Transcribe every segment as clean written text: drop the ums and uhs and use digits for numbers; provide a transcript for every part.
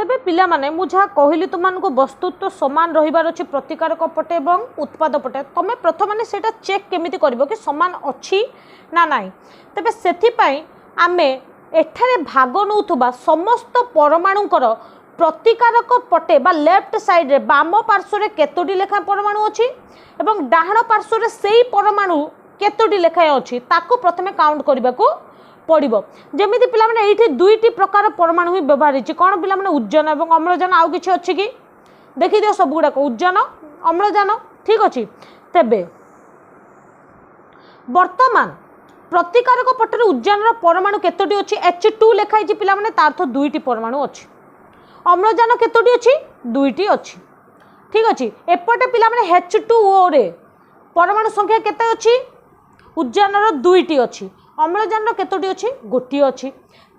तेबे पिला माने मु जहाँ कहली तुमको वस्तुत्व समान रहिबार अछि प्रतिकारक पटे एवं उत्पाद पटे तमे प्रथम माने सेटा चेक केमिति करबो कि समान अछि ना नाई। तेबे सेथि पई आमे एठारे भाग नउथुबा समस्त परमाणुकर प्रतिकारक पटे बा लेफ्ट साइड रे बाम पार्श्व रे केतोटी लेखा परमाणु अछि एवं डाहाण पार्श्व रे सेही परमाणु केतोटी लेखा अछि ताको प्रथमे काउंट करबाको पड़िबो। जेमिति पिला माने एठी दुईटी प्रकार परमाणु ही व्यवहार हिची कोन पिला माने उज्जन एवं अम्लजान आउ किछि अछि कि देखि दियो सब गुडा को उज्जन अम्लजान ठीक अछि। तेबे वर्तमान प्रतिकारक पटरे उज्जन रो परमाणु केतोटी अछि H2 लेखाइ छि पिला माने तार अर्थ दुईटी परमाणु अछि। अम्लजान केतोटी अछि दुईटी अछि ठीक अछि। एपटे पिला माने H2O रे परमाणु संख्या केते अछि उज्जन रो दुईटी अछि अम्लजान रो केतोटी अछि गोटी अछि।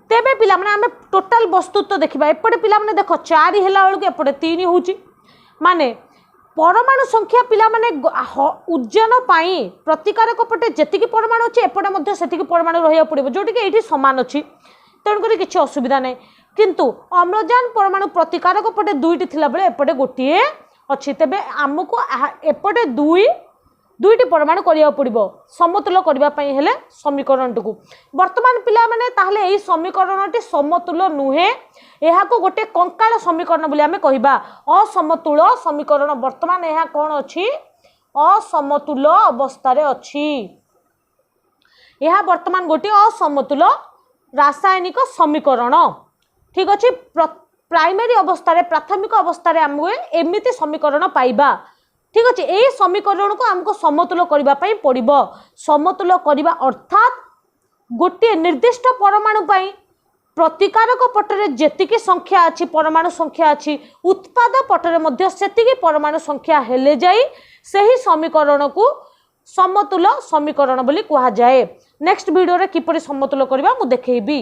तेबे पिला माने आमे टोटल वस्तुत्व देखिबा एपटे पिला माने देखो 4 हेला बेलको एपटे 3 होउची माने परमाणु संख्या पिला माने उज्जन पाई प्रतिकारक पटे जेतिकी परमाणु अछि एपटे मध्ये सेतिकी परमाणु रहिया पड़िबो जोटी के एठी समान अछि तेणु करी किछि असुविधा नै। किंतु अम्लजान परमाणु प्रतिकारक पटे दुईटी थिला बेले एपटे गोटिए अछि। तेबे हमको एपटे दुईटी परमाणु करिया पड़िबो समतुल करबा पई हेले समीकरणटकू। वर्तमान पिला माने ताहले एही समीकरणटी समतुल नुहे एहा को गोटे कंकाल समीकरण बोली आमे कहिबा असमतुल समीकरण। वर्तमान एहा कोन अछि असमतुल अवस्था रे अछि एहा वर्तमान गोटे असमतुल रासायनिक समीकरण ठीक अछि। प्राइमरी अवस्था रे प्राथमिक अवस्था रे हम एमिति समीकरण पाइबा ठीक अछि। एही समीकरण को हमको समतुल करबा पई पड़िबो। समतुल करबा अर्थात गोटे निर्दिष्ट परमाणु पई प्रतिकारक पटरे जेतिकी संख्या अछि परमाणु संख्या अछि उत्पाद पटरे मध्ये सेतिकी परमाणु संख्या हेले जाई सही समीकरण को समतुल समीकरण बोली कहा जाए। नेक्स्ट वीडियो रे किपरि समतुल करबा मु देखैबी।